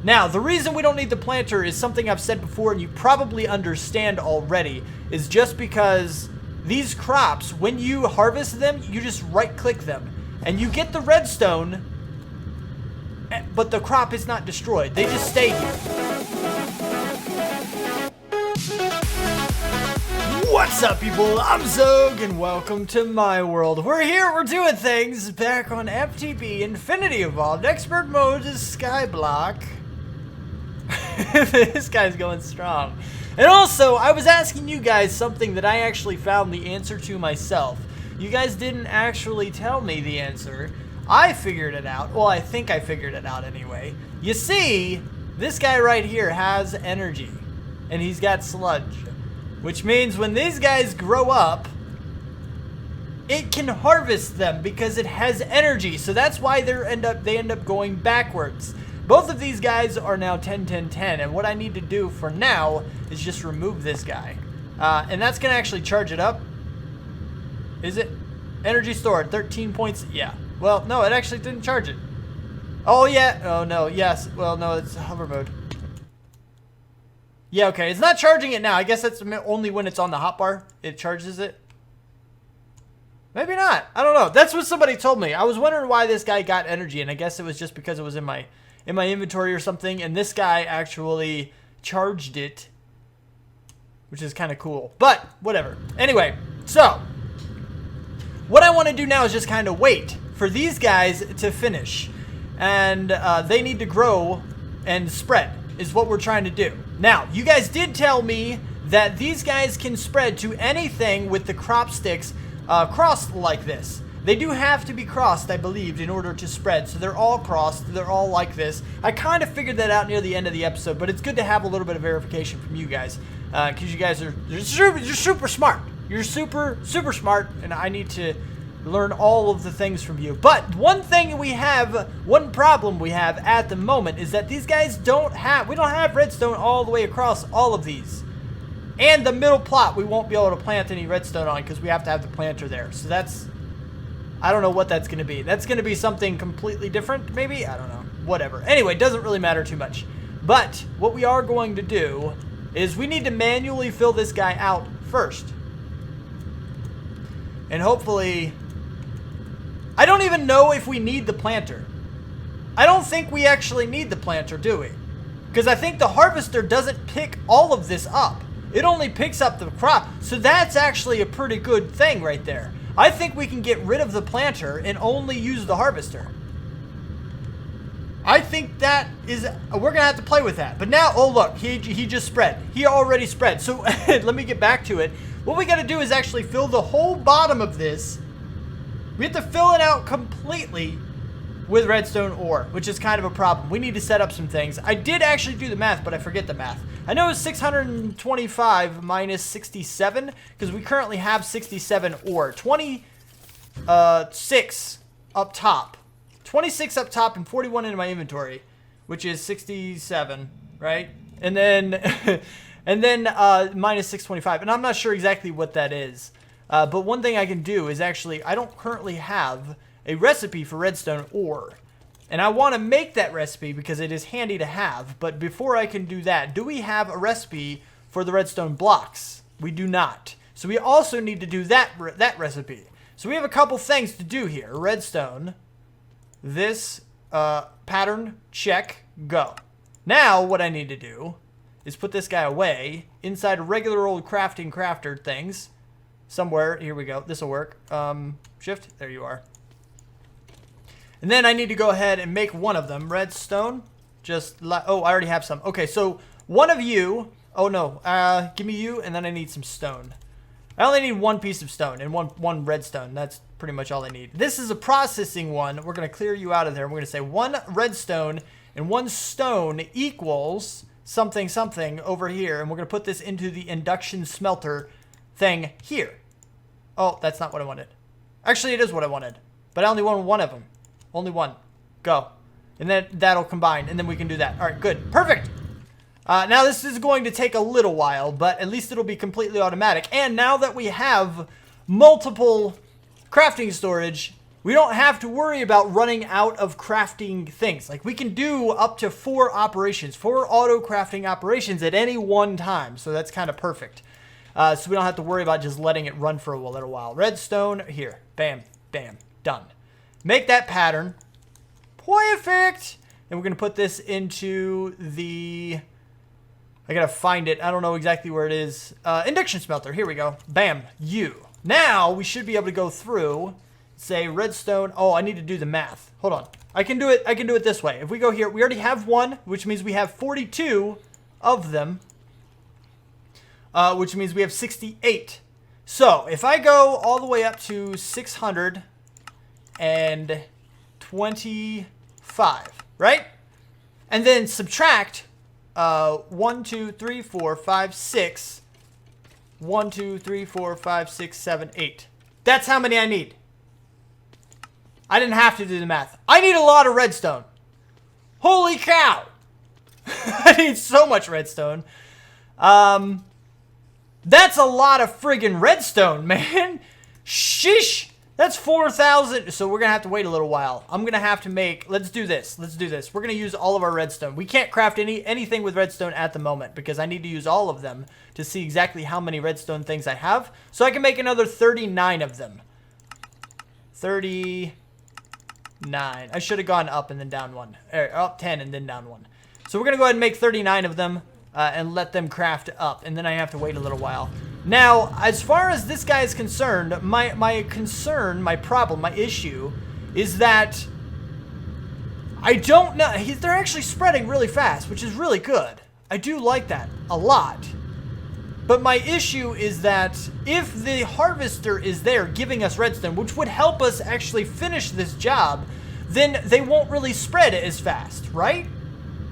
Now, the reason we don't need the planter is something I've said before and you probably understand already, is just because these crops, when you harvest them, you just right-click them. And you get the redstone, but the crop is not destroyed. They just stay here. What's up, people? I'm Xogue, and welcome to my world. We're here, we're doing things back on FTB Infinity Evolved. Expert mode is Skyblock. This guy's going strong. And also, I was asking you guys something that I actually found the answer to myself. You guys didn't actually tell me the answer. I figured it out. Well, I think I figured it out anyway. You see, this guy right here has energy. And he's got sludge. Which means when these guys grow up, it can harvest them because it has energy. So that's why they end up going backwards. Both of these guys are now 10, 10, 10. And what I need to do for now is just remove this guy. And that's going to actually charge it up. Is it? Energy stored, 13 points. Yeah. Well, no, it actually didn't charge it. Oh, yeah. Oh, no. Yes. Well, no, it's hover mode. Yeah, okay. It's not charging it now. I guess that's only when it's on the hotbar. It charges it. Maybe not. I don't know. That's what somebody told me. I was wondering why this guy got energy, and I guess it was just because it was in my inventory or something, and this guy actually charged it, which is kind of cool. But, whatever. Anyway, so what I want to do now is just kind of wait for these guys to finish. And they need to grow and spread is what we're trying to do. Now, you guys did tell me that these guys can spread to anything with the crop sticks crossed like this. They do have to be crossed, I believed, in order to spread. So they're all crossed. They're all like this. I kind of figured that out near the end of the episode, but it's good to have a little bit of verification from you guys. Because you guys are you're super smart. You're super smart, and I need to learn all of the things from you. But one problem we have at the moment is that these guys we don't have redstone all the way across all of these. And the middle plot we won't be able to plant any redstone on because we have to have the planter there. So that's, I don't know what that's going to be. That's going to be something completely different, maybe? I don't know. Whatever. Anyway, it doesn't really matter too much. But what we are going to do is we need to manually fill this guy out first. And hopefully, I don't even know if we need the planter. I don't think we actually need the planter, do we? Because I think the harvester doesn't pick all of this up. It only picks up the crop. So that's actually a pretty good thing right there. I think we can get rid of the planter and only use the harvester. I think that is, we're going to have to play with that. But now, oh look, he just spread. He already spread. So let me get back to it. What we got to do is actually fill the whole bottom of this. We have to fill it out completely with redstone ore, which is kind of a problem. We need to set up some things. I did actually do the math, but I forget the math. I know it's 625 minus 67, because we currently have 67 ore. 26 up top. 26 up top and 41 in my inventory, which is 67, right? And then, minus 625. And I'm not sure exactly what that is. But one thing I can do is actually, I don't currently have a recipe for redstone ore. And I want to make that recipe because it is handy to have. But before I can do that, do we have a recipe for the redstone blocks? We do not. So we also need to do that recipe. So we have a couple things to do here. Redstone. This pattern. Check. Go. Now what I need to do is put this guy away inside a regular old crafter things. Somewhere, here we go, this will work. Shift, there you are. And then I need to go ahead and make one of them. Redstone, oh, I already have some. Okay, so one of you, oh no, give me you, and then I need some stone. I only need one piece of stone and one redstone. That's pretty much all I need. This is a processing one. We're going to clear you out of there. We're going to say one redstone and one stone equals something over here. And we're going to put this into the induction smelter thing here. Oh, that's not what I wanted. Actually, it is what I wanted. But I only want one of them. Only one. Go. And then that'll combine. And then we can do that. All right, good. Perfect. Now, this is going to take a little while, but at least it'll be completely automatic. And now that we have multiple crafting storage, we don't have to worry about running out of crafting things. Like, we can do up to 4 operations, 4 auto crafting operations at any one time. So that's kind of perfect. So we don't have to worry about just letting it run for a little while. Redstone, here. Bam, bam, done. Make that pattern. Perfect. And we're going to put this into the... I got to find it. I don't know exactly where it is. Induction smelter. Here we go. Bam. You. Now we should be able to go through... Say redstone. Oh, I need to do the math. Hold on. I can do it this way. If we go here, we already have 1, which means we have 42 of them. Which means we have 68. So if I go all the way up to 625, right? And then subtract 1, 2, 3, 4, 5, 6. 1, 2, 3, 4, 5, 6, 7, 8. That's how many I need. I didn't have to do the math. I need a lot of redstone. Holy cow. I need so much redstone. That's a lot of friggin' redstone, man. Sheesh. That's 4,000. So we're going to have to wait a little while. I'm going to have to make... Let's do this. Let's do this. We're going to use all of our redstone. We can't craft anything with redstone at the moment because I need to use all of them to see exactly how many redstone things I have. So I can make another 39 of them. 39. I should have gone up and then down 1. Up 10 and then down 1. So we're going to go ahead and make 39 of them and let them craft up. And then I have to wait a little while. Now, as far as this guy is concerned, my concern, my problem, my issue is that I don't know. They're actually spreading really fast, which is really good. I do like that a lot. But my issue is that if the harvester is there giving us redstone, which would help us actually finish this job, then they won't really spread as fast, right?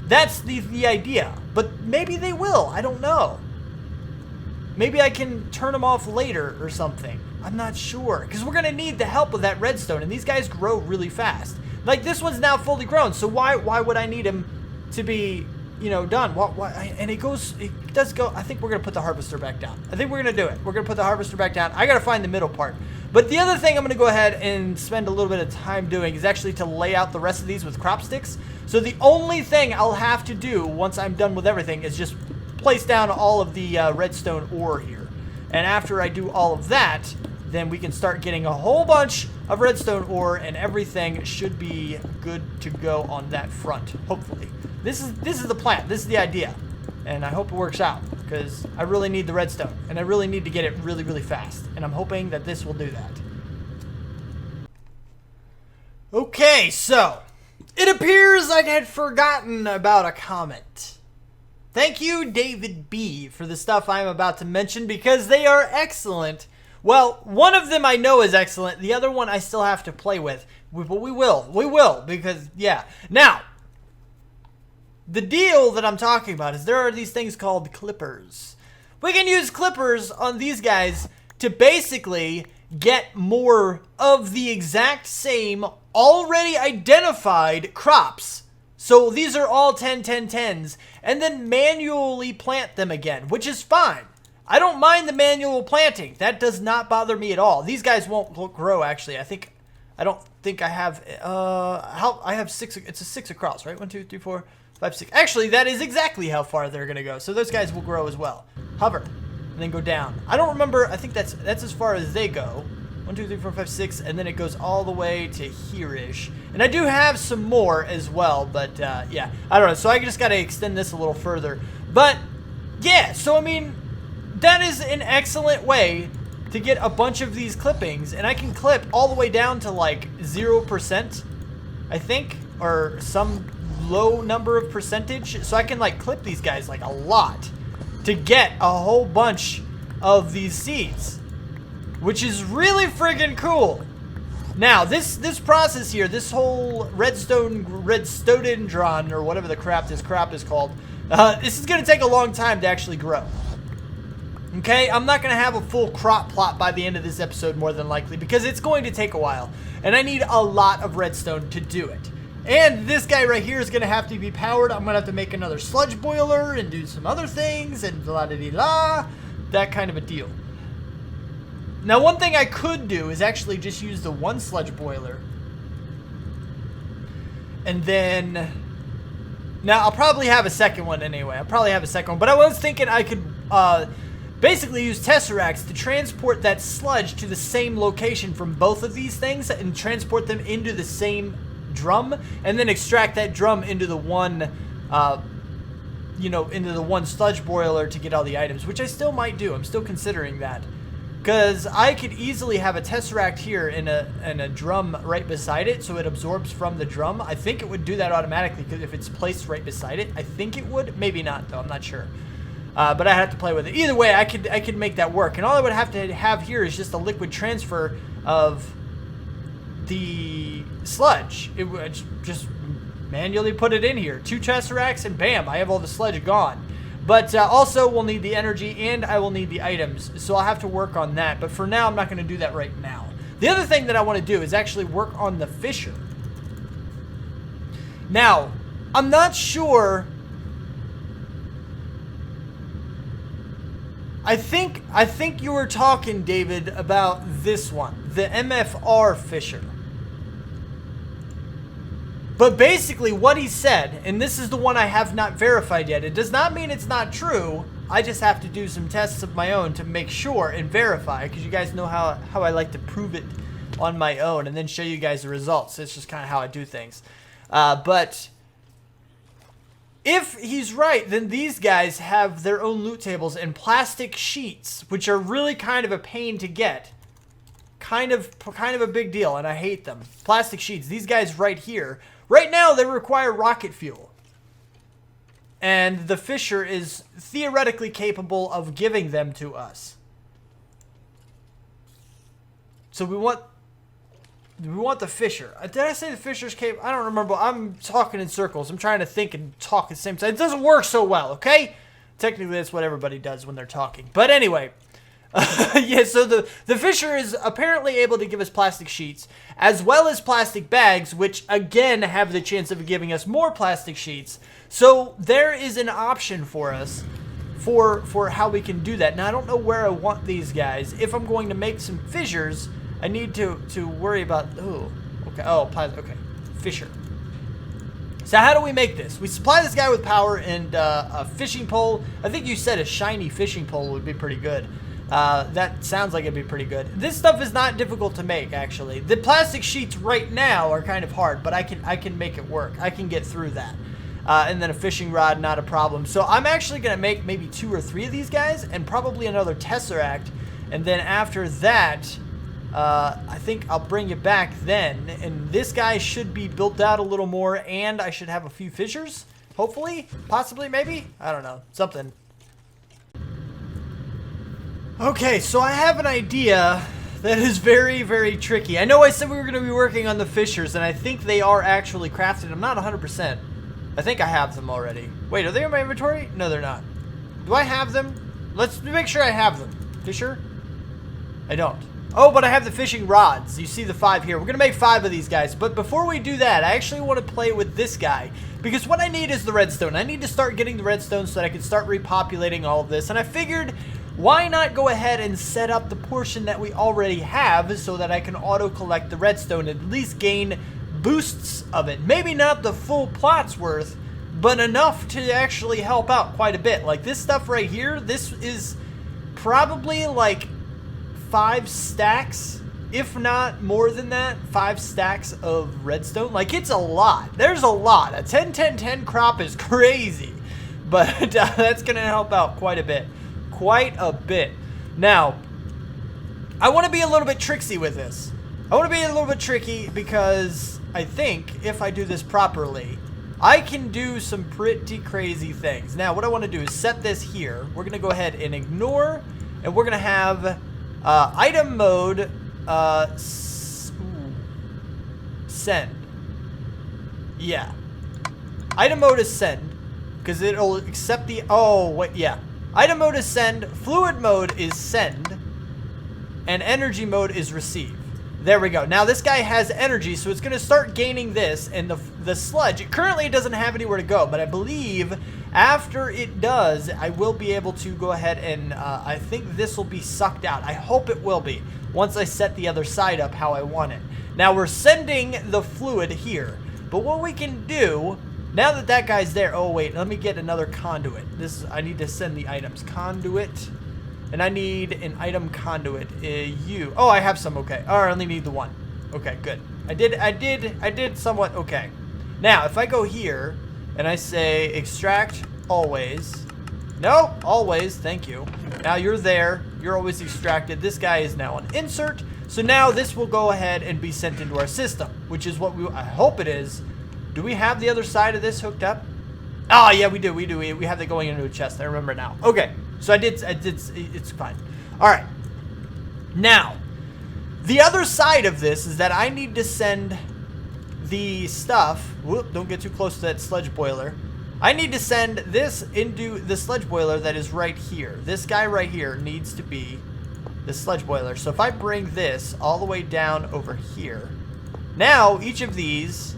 That's the idea. But maybe they will. I don't know. Maybe I can turn them off later or something. I'm not sure. Because we're going to need the help with that redstone. And these guys grow really fast. Like, this one's now fully grown. So why would I need him to be... you know, done. And it does go. I think we're going to put the harvester back down. I think we're going to do it. We're going to put the harvester back down. I got to find the middle part. But the other thing I'm going to go ahead and spend a little bit of time doing is actually to lay out the rest of these with crop sticks. So the only thing I'll have to do once I'm done with everything is just place down all of the redstone ore here. And after I do all of that, then we can start getting a whole bunch of redstone ore and everything should be good to go on that front, hopefully. This is the plan. This is the idea. And I hope it works out because I really need the redstone and I really need to get it really, really fast. And I'm hoping that this will do that. Okay, so it appears I had forgotten about a comment. Thank you, David B, for the stuff I'm about to mention because they are excellent. Well, one of them I know is excellent. The other one I still have to play with. But we will because, yeah. Now, the deal that I'm talking about is there are these things called clippers. We can use clippers on these guys to basically get more of the exact same already identified crops. So these are all 10, 10, 10s. And then manually plant them again, which is fine. I don't mind the manual planting. That does not bother me at all. These guys won't grow, actually. I don't think I have... I have 6... It's a 6 across, right? 1, 2, 3, 4... 5, 6. Actually, that is exactly how far they're going to go. So those guys will grow as well. Hover. And then go down. I don't remember. I think that's as far as they go. 1, 2, 3, 4, 5, 6. And then it goes all the way to here-ish. And I do have some more as well. But, yeah. I don't know. So I just got to extend this a little further. But, yeah. So, I mean, that is an excellent way to get a bunch of these clippings. And I can clip all the way down to, like, 0%, I think. Or some... low number of percentage, so I can like clip these guys like a lot to get a whole bunch of these seeds, which is really friggin' cool. Now this process here, this whole redstodendron or whatever the crap this is called, this is gonna take a long time to actually grow. Okay, I'm not gonna have a full crop plot by the end of this episode more than likely because it's going to take a while and I need a lot of redstone to do it. And this guy right here is going to have to be powered. I'm going to have to make another sludge boiler and do some other things and la-da-dee-la. That kind of a deal. Now, one thing I could do is actually just use the one sludge boiler. And then... Now, I'll probably have a second one anyway. I'll probably have a second one. But I was thinking I could basically use Tesseracts to transport that sludge to the same location from both of these things and transport them into the same drum. And then extract that drum into the one... into the one sludge boiler to get all the items, which I still might do. I'm still considering that. Because I could easily have a Tesseract here in a drum right beside it, so it absorbs from the drum. I think it would do that automatically because if it's placed right beside it. I think it would. Maybe not, though. I'm not sure. But I have to play with it. Either way, I could make that work. And all I would have to have here is just a liquid transfer of the sludge. It would just manually put it in here. 2 Tesseracts, and bam, I have all the sludge gone. But also, we'll need the energy, and I will need the items. So I'll have to work on that. But for now, I'm not going to do that right now. The other thing that I want to do is actually work on the fisher. Now, I'm not sure... I think you were talking, David, about this one. The MFR fisher. But basically what he said, and this is the one I have not verified yet, it does not mean it's not true. I just have to do some tests of my own to make sure and verify, because you guys know how I like to prove it on my own and then show you guys the results. It's just kind of how I do things. But if he's right, then these guys have their own loot tables and plastic sheets, which are really kind of a pain to get. Kind of a big deal, and I hate them. Plastic sheets. These guys right here. Right now, they require rocket fuel. And the fisher is theoretically capable of giving them to us. So we want the fisher. Did I say the fisher's capable? I don't remember. I'm talking in circles. I'm trying to think and talk at the same time. It doesn't work so well, okay? Technically, that's what everybody does when they're talking. But anyway... yeah, so the fisher is apparently able to give us plastic sheets as well as plastic bags, which again have the chance of giving us more plastic sheets. So there is an option for us for how we can do that. Now, I don't know where I want these guys. If I'm going to make some fissures, I need to worry about... Oh, okay. Oh, okay. Fisher. So how do we make this? We supply this guy with power and a fishing pole. I think you said a shiny fishing pole would be pretty good. That sounds like it'd be pretty good. This stuff is not difficult to make, actually. The plastic sheets right now are kind of hard, but I can make it work. I can get through that. And then a fishing rod, not a problem. So I'm actually going to make maybe 2 or 3 of these guys, and probably another Tesseract. And then after that, I think I'll bring it back then. And this guy should be built out a little more, and I should have a few fissures. Hopefully, possibly, maybe. I don't know. Something. Okay, so I have an idea that is very, very tricky. I know I said we were going to be working on the fishers, and I think they are actually crafted. I'm not 100%. I think I have them already. Wait, are they in my inventory? No, they're not. Do I have them? Let's make sure I have them. Fisher? I don't. Oh, but I have the fishing rods. You see the 5 here. We're going to make 5 of these guys. But before we do that, I actually want to play with this guy. Because what I need is the redstone. I need to start getting the redstone so that I can start repopulating all of this. And I figured... why not go ahead and set up the portion that we already have so that I can auto-collect the redstone and at least gain boosts of it. Maybe not the full plot's worth, but enough to actually help out quite a bit. Like this stuff right here, this is probably like 5 stacks, if not more than that, 5 stacks of redstone. Like it's a lot. There's a lot. A 10-10-10 crop is crazy, but that's going to help out quite a bit. Quite a bit. Now, I want to be a little bit tricksy with this. I want to be a little bit tricky because I think if I do this properly, I can do some pretty crazy things. Now, what I want to do is set this here. We're going to go ahead and ignore, and we're going to have item mode send. Yeah. Item mode is send because it'll accept the... oh, wait, yeah. Item mode is send, fluid mode is send, and energy mode is receive. There we go. Now this guy has energy, so it's going to start gaining this, and the sludge, currently it doesn't have anywhere to go, but I believe after it does, I will be able to go ahead and I think this will be sucked out. I hope it will be, once I set the other side up how I want it. Now we're sending the fluid here, but what we can do, now that that guy's there, oh wait, let me get another conduit. I need to send the items. Conduit. And I need an item conduit. Oh, I have some. Okay. Oh, I only need the one. Okay, good. I did somewhat okay. Now, if I go here and I say extract always. No, always. Thank you. Now you're there. You're always extracted. This guy is now an insert. So now this will go ahead and be sent into our system, which is what I hope it is. Do we have the other side of this hooked up? Oh, yeah, we do. We have that going into a chest. I remember now. Okay. So it's fine. All right. Now, the other side of this is that I need to send the stuff. Whoop, don't get too close to that sludge boiler. I need to send this into the sludge boiler that is right here. This guy right here needs to be the sludge boiler. So if I bring this all the way down over here, now each of these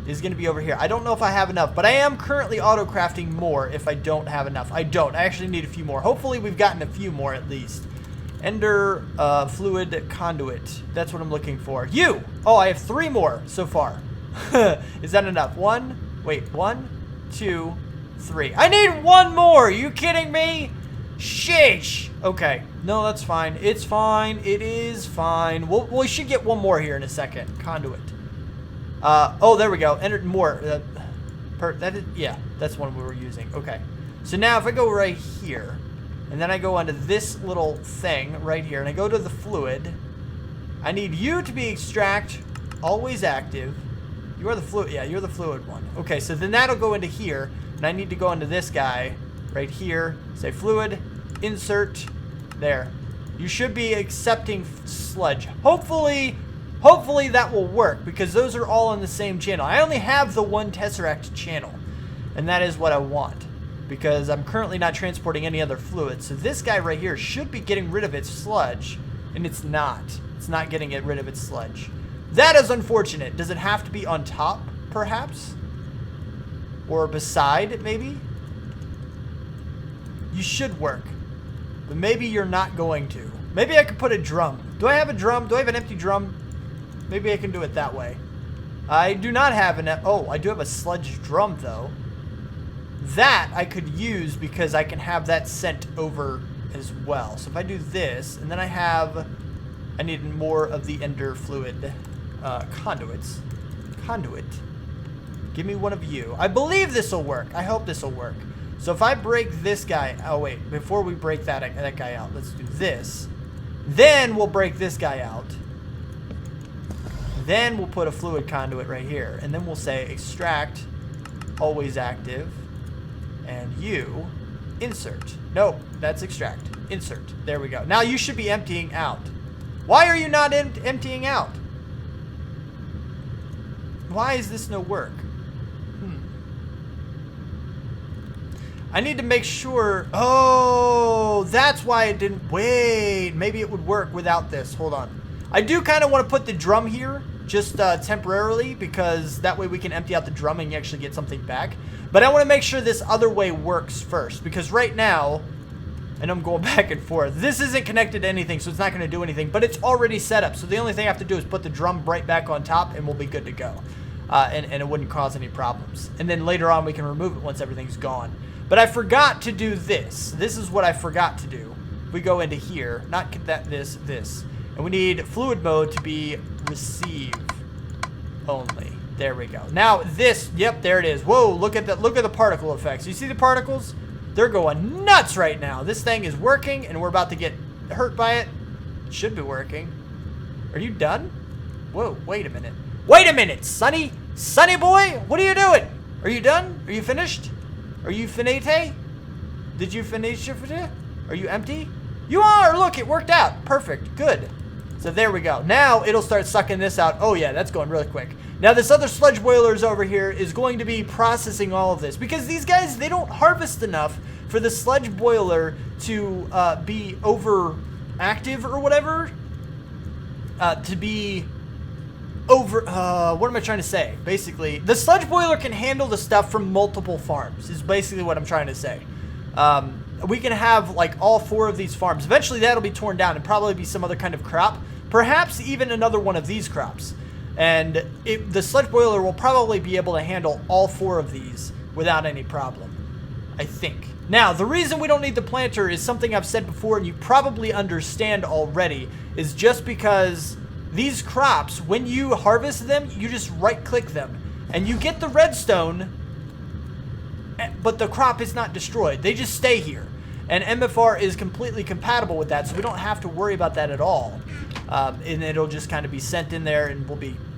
is going to be over here. I don't know if I have enough, but I am currently auto-crafting more if I don't have enough. I don't. I actually need a few more. Hopefully we've gotten a few more at least. Ender fluid conduit. That's what I'm looking for. You! Oh, I have 3 more so far. Is that enough? 1, 2, 3. I need 1 more! Are you kidding me? Sheesh! Okay. No, that's fine. It's fine. It is fine. We should get 1 more here in a second. Conduit. Oh, there we go. Entered more. Yeah, that's one we were using. Okay. So now if I go right here, and then I go onto this little thing right here, and I go to the fluid, I need you to be extract, always active. You are the fluid. Yeah, you're the fluid one. Okay, so then that'll go into here, and I need to go into this guy right here. Say fluid, insert, there. You should be accepting sludge. Hopefully that will work, because those are all on the same channel. I only have the 1 Tesseract channel, and that is what I want, because I'm currently not transporting any other fluid. So this guy right here should be getting rid of its sludge, and it's not. It's not getting rid of its sludge. That is unfortunate. Does it have to be on top, perhaps? Or beside, maybe? You should work, but maybe you're not going to. Maybe I could put a drum. Do I have a drum? Do I have an empty drum? Maybe I can do it that way. I do not have I do have a sludge drum though. That I could use because I can have that sent over as well. So if I do this, and then I need more of the ender fluid conduits. Conduit. Give me 1 of you. I believe this will work. I hope this will work. So if I break this guy, oh wait, before we break that guy out, let's do this. Then we'll break this guy out. Then we'll put a fluid conduit right here. And then we'll say extract, always active, and you, insert. No, that's extract. Insert. There we go. Now you should be emptying out. Why are you not emptying out? Why is this no work? I need to make sure. Oh, that's why it didn't. Wait, maybe it would work without this. Hold on. I do kind of want to put the drum here just temporarily, because that way we can empty out the drum and you actually get something back. But I want to make sure this other way works first, because right now, and I'm going back and forth, this isn't connected to anything, so it's not going to do anything, but it's already set up. So the only thing I have to do is put the drum right back on top and we'll be good to go. And it wouldn't cause any problems. And then later on we can remove it once everything's gone. But I forgot to do this. This is what I forgot to do. We go into here, not this. And we need fluid mode to be receive only. There we go. Now this, yep, there it is. Whoa, look at the particle effects. You see the particles? They're going nuts right now. This thing is working and we're about to get hurt by it. It should be working. Are you done? Whoa, wait a minute. Wait a minute, Sonny. Sonny boy, what are you doing? Are you done? Are you finished? Are you finite? Did you finish your finite? Are you empty? You are! Look, it worked out. Perfect. Good. So there we go. Now it'll start sucking this out. Oh yeah, that's going really quick. Now this other sludge boilers over here is going to be processing all of this, because these guys, they don't harvest enough for the sludge boiler to be overactive or whatever. to be over, what am I trying to say? Basically, the sludge boiler can handle the stuff from multiple farms, is basically what I'm trying to say. We can have, like, all 4 of these farms. Eventually, that'll be torn down and probably be some other kind of crop. Perhaps even another one of these crops. And the sludge boiler will probably be able to handle all 4 of these without any problem, I think. Now, the reason we don't need the planter is something I've said before and you probably understand already, is just because these crops, when you harvest them, you just right-click them and you get the redstone, but the crop is not destroyed. They just stay here. And MFR is completely compatible with that, so we don't have to worry about that at all. And it'll just kind of be sent in there and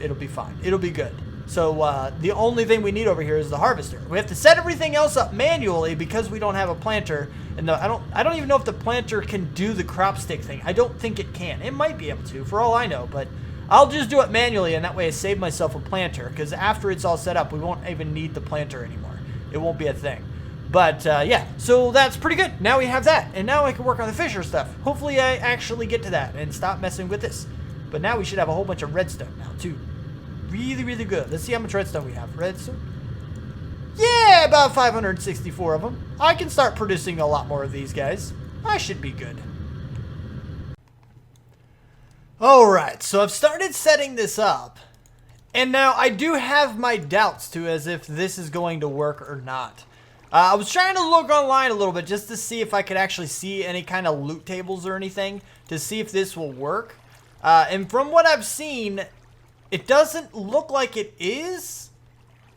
it'll be fine. It'll be good. So the only thing we need over here is the harvester. We have to set everything else up manually because we don't have a planter. And I don't even know if the planter can do the crop stick thing. I don't think it can. It might be able to, for all I know, but I'll just do it manually, and that way I save myself a planter, because after it's all set up, we won't even need the planter anymore. It won't be a thing. But yeah, so that's pretty good. Now we have that, and now I can work on the fisher stuff. Hopefully I actually get to that and stop messing with this. But now we should have a whole bunch of redstone now too. Really, really good. Let's see how much redstone we have. Redstone? Yeah, about 564 of them. I can start producing a lot more of these guys. I should be good. Alright, so I've started setting this up. And now I do have my doubts too, as if this is going to work or not. I was trying to look online a little bit just to see if I could actually see any kind of loot tables or anything to see if this will work. And from what I've seen, it doesn't look like it is.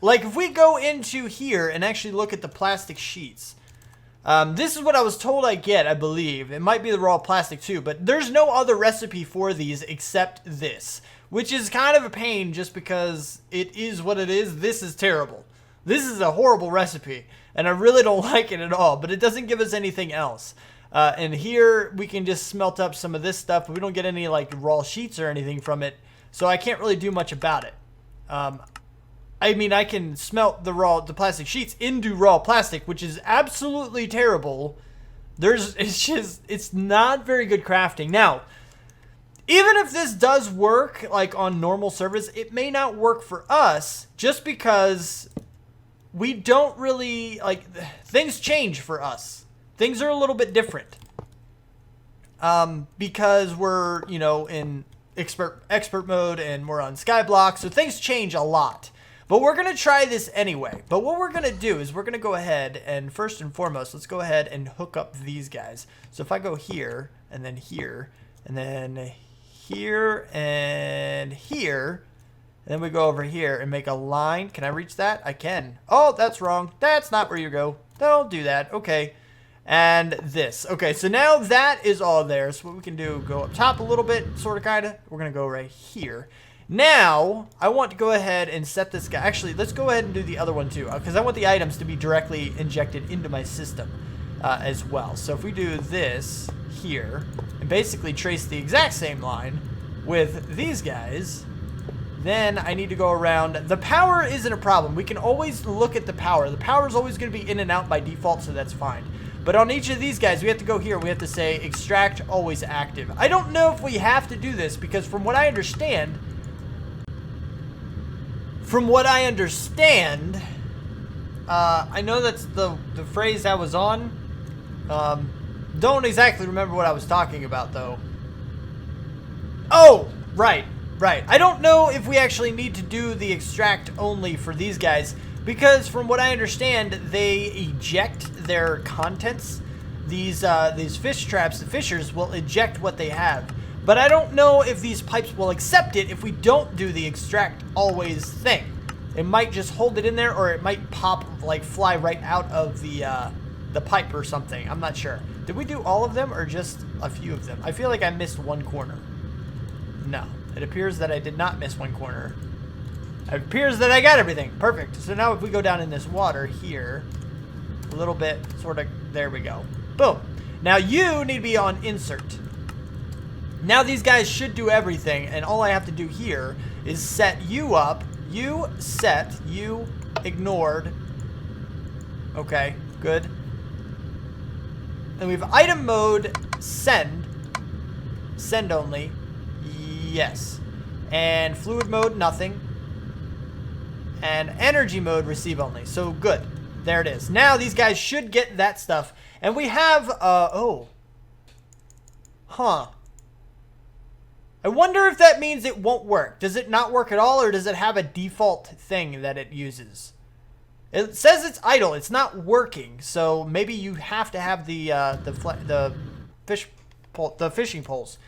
Like if we go into here and actually look at the plastic sheets, this is what I was told I get, I believe. It might be the raw plastic too, but there's no other recipe for these except this, which is kind of a pain just because it is what it is. This is terrible. This is a horrible recipe, and I really don't like it at all, but it doesn't give us anything else. And here we can just smelt up some of this stuff, but we don't get any like raw sheets or anything from it, so I can't really do much about it. I mean, I can smelt the plastic sheets into raw plastic, which is absolutely terrible. It's not very good crafting. Now, even if this does work like on normal servers, it may not work for us just because we don't really, like, things change for us. Things are a little bit different. Because we're, you know, in expert mode and we're on Skyblock, so things change a lot. But we're going to try this anyway. But what we're going to do is we're going to go ahead and first and foremost, let's go ahead and hook up these guys. So if I go here and then here and then here and here, and then we go over here and make a line. Can I reach that? I can. Oh, that's wrong. That's not where you go. Don't do that. Okay. And this. Okay, so now that is all there. So what we can do, go up top a little bit, sort of, kind of. We're going to go right here. Now, I want to go ahead and set this guy. Actually, let's go ahead and do the other one too, because I want the items to be directly injected into my system as well. So if we do this here and basically trace the exact same line with these guys, then I need to go around. The power isn't a problem. We can always look at the power. The power is always going to be in and out by default, so that's fine. But on each of these guys, we have to go here. We have to say extract always active. I don't know if we have to do this because from what I understand, I know that's the phrase I was on. Don't exactly remember what I was talking about though. Oh, right. I don't know if we actually need to do the extract only for these guys because from what I understand, they eject their contents. These fish traps, the fishers will eject what they have. But I don't know if these pipes will accept it if we don't do the extract always thing. It might just hold it in there, or it might pop, like, fly right out of the pipe or something. I'm not sure. Did we do all of them, or just a few of them? I feel like I missed one corner. No. It appears that I did not miss one corner. It appears that I got everything. Perfect. So now if we go down in this water here, a little bit, sort of, there we go. Boom. Now you need to be on insert. Now these guys should do everything, and all I have to do here is set you up. You set, you ignored. Okay, good. Then we have item mode, send only. Yes. And fluid mode, nothing. And energy mode, receive only. So good. There it is. Now these guys should get that stuff. And we have, oh. Huh. I wonder if that means it won't work. Does it not work at all, or does it have a default thing that it uses? It says it's idle. It's not working. So maybe you have to have the fishing poles.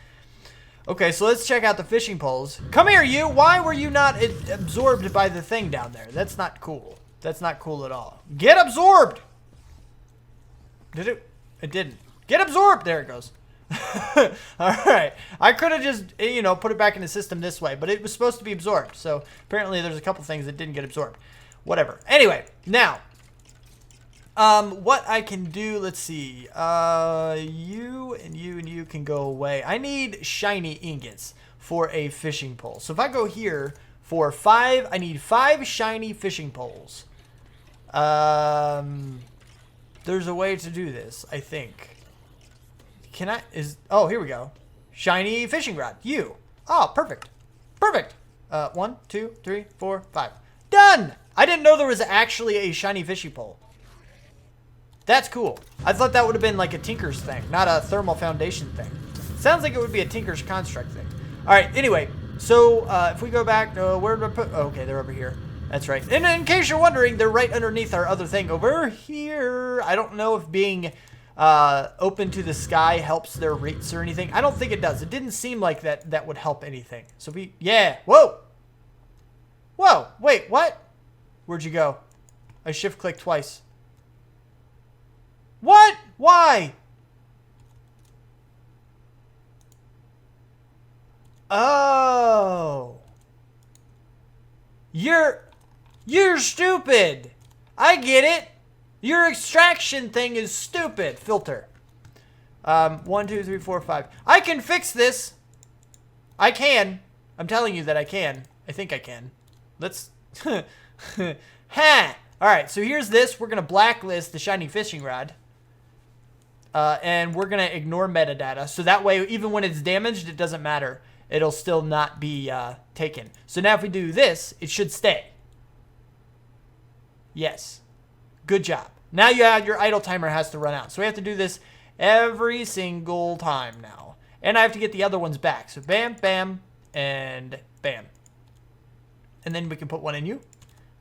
Okay, so let's check out the fishing poles. Come here, you. Why were you not absorbed by the thing down there? That's not cool. That's not cool at all. Get absorbed. Did it? It didn't. Get absorbed. There it goes. All right. I could have just, you know, put it back in the system this way, but it was supposed to be absorbed. So apparently there's a couple things that didn't get absorbed. Whatever. Anyway, now, what I can do, let's see. You and you can go away. I need shiny ingots for a fishing pole. So if I go here for 5, I need 5 shiny fishing poles. There's a way to do this, I think. Can I, oh, here we go. Shiny fishing rod. You. Oh, perfect. Perfect. 1, 2, 3, 4, 5. Done! I didn't know there was actually a shiny fishing pole. That's cool. I thought that would have been like a Tinker's thing, not a thermal foundation thing. Sounds like it would be a Tinker's construct thing. All right, anyway, so if we go back, where did I put, oh, okay, they're over here. That's right. And in case you're wondering, they're right underneath our other thing over here. I don't know if being open to the sky helps their rates or anything. I don't think it does. It didn't seem like that would help anything. So yeah, whoa. Whoa, wait, what? Where'd you go? I shift clicked twice. What? Why? Oh. You're stupid. I get it. Your extraction thing is stupid. Filter. 1, 2, 3, 4, 5. I can fix this. I can. I'm telling you that I can. I think I can. Let's... Ha! Alright, so here's this. We're going to blacklist the shiny fishing rod. And we're going to ignore metadata. So that way, even when it's damaged, it doesn't matter. It'll still not be taken. So now if we do this, it should stay. Yes. Good job. Now you have your idle timer has to run out. So we have to do this every single time now. And I have to get the other ones back. So bam, bam, and bam. And then we can put one in you.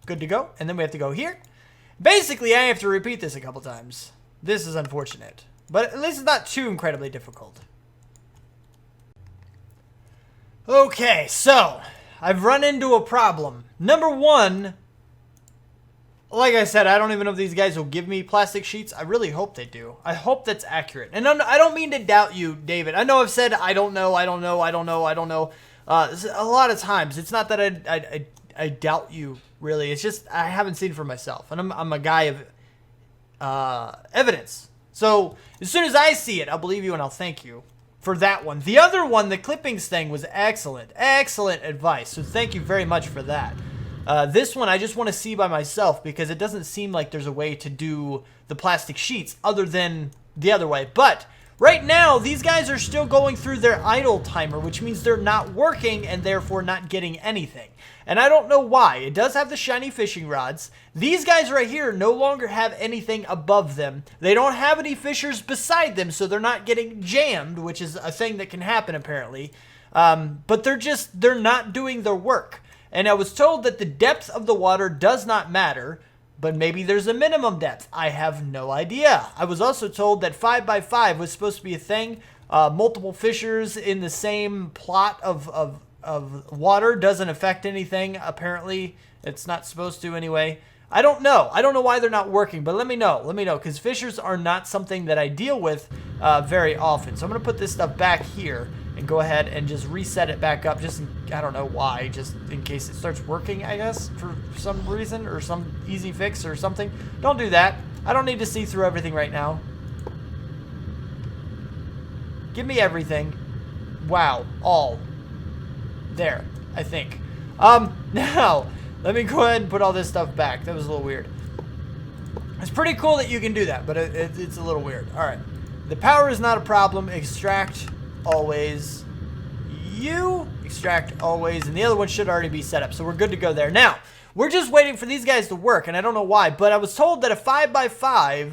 Good to go. And then we have to go here. Basically, I have to repeat this a couple times. This is unfortunate. But at least it's not too incredibly difficult. Okay, so I've run into a problem. Number one, like I said, I don't even know if these guys will give me plastic sheets. I really hope they do. I hope that's accurate. And I don't mean to doubt you, David. I know I've said I don't know. A lot of times. It's not that I doubt you, really. It's just I haven't seen it for myself. And I'm a guy of evidence. So as soon as I see it, I'll believe you and I'll thank you for that one. The other one, the clippings thing, was excellent. Excellent advice. So thank you very much for that. This one I just want to see by myself because it doesn't seem like there's a way to do the plastic sheets other than the other way. But right now, these guys are still going through their idle timer, which means they're not working and therefore not getting anything. And I don't know why. It does have the shiny fishing rods. These guys right here no longer have anything above them. They don't have any fishers beside them, so they're not getting jammed, which is a thing that can happen apparently. But they're not doing their work. And I was told that the depth of the water does not matter, but maybe there's a minimum depth. I have no idea. I was also told that 5x5 was supposed to be a thing. Multiple fishers in the same plot of water doesn't affect anything. Apparently, it's not supposed to anyway. I don't know. I don't know why they're not working, but let me know. Let me know, because fishers are not something that I deal with very often. So I'm going to put this stuff back here and go ahead and just reset it back up. Just, I don't know why, just in case it starts working, I guess, for some reason or some easy fix or something. Don't do that. I don't need to see through everything right now. Give me everything. Wow. All. There, I think. Now, let me go ahead and put all this stuff back. That was a little weird. It's pretty cool that you can do that, but it's a little weird. All right. The power is not a problem. Extract always. You extract always, and the other one should already be set up, so we're good to go there. Now, we're just waiting for these guys to work, and I don't know why, but I was told that a 5x5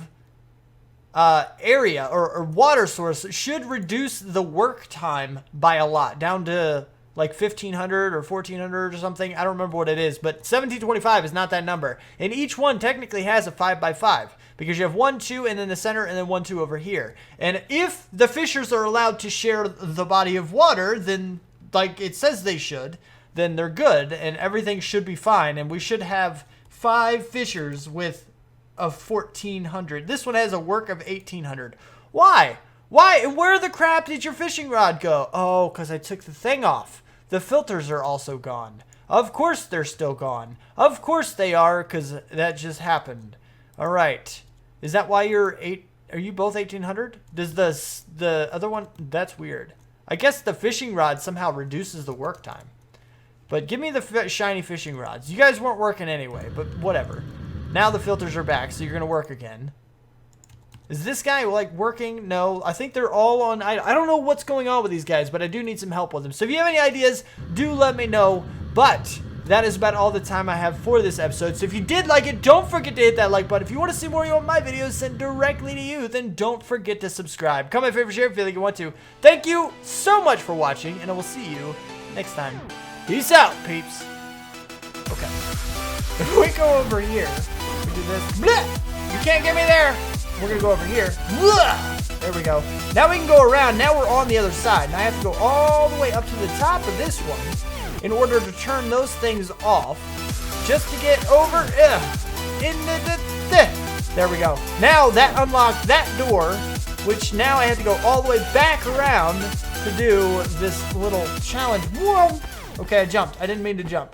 area or water source should reduce the work time by a lot, down to like 1,500 or 1,400 or something. I don't remember what it is, but 1725 is not that number. And each one technically has a 5x5 because you have 1, 2, and then the center, and then 1, 2 over here. And if the fishers are allowed to share the body of water, then like it says they should, then they're good and everything should be fine. And we should have 5 fishers with a 1,400. This one has a work of 1,800. Why? Why? And where the crap did your fishing rod go? Oh, because I took the thing off. The filters are also gone. Of course they're still gone. Of course they are, because that just happened. All right. Is that why you're 8? Are you both 1,800? Does the other one? That's weird. I guess the fishing rod somehow reduces the work time. But give me the shiny fishing rods. You guys weren't working anyway, but whatever. Now the filters are back, so you're going to work again. Is this guy, like, working? No. I think they're all on... I don't know what's going on with these guys, but I do need some help with them. So if you have any ideas, do let me know. But that is about all the time I have for this episode. So if you did like it, don't forget to hit that like button. If you want to see more of my videos sent directly to you, then don't forget to subscribe. Comment, favorite, share if you feel like you want to. Thank you so much for watching, and I will see you next time. Peace out, peeps. Okay. If we go over here, we do this. Blah! You can't get me there. We're going to go over here. Blah! There we go. Now we can go around. Now we're on the other side. And I have to go all the way up to the top of this one in order to turn those things off. Just to get over there we go. Now that unlocked that door, which now I have to go all the way back around to do this little challenge. Whoa! Okay, I jumped. I didn't mean to jump.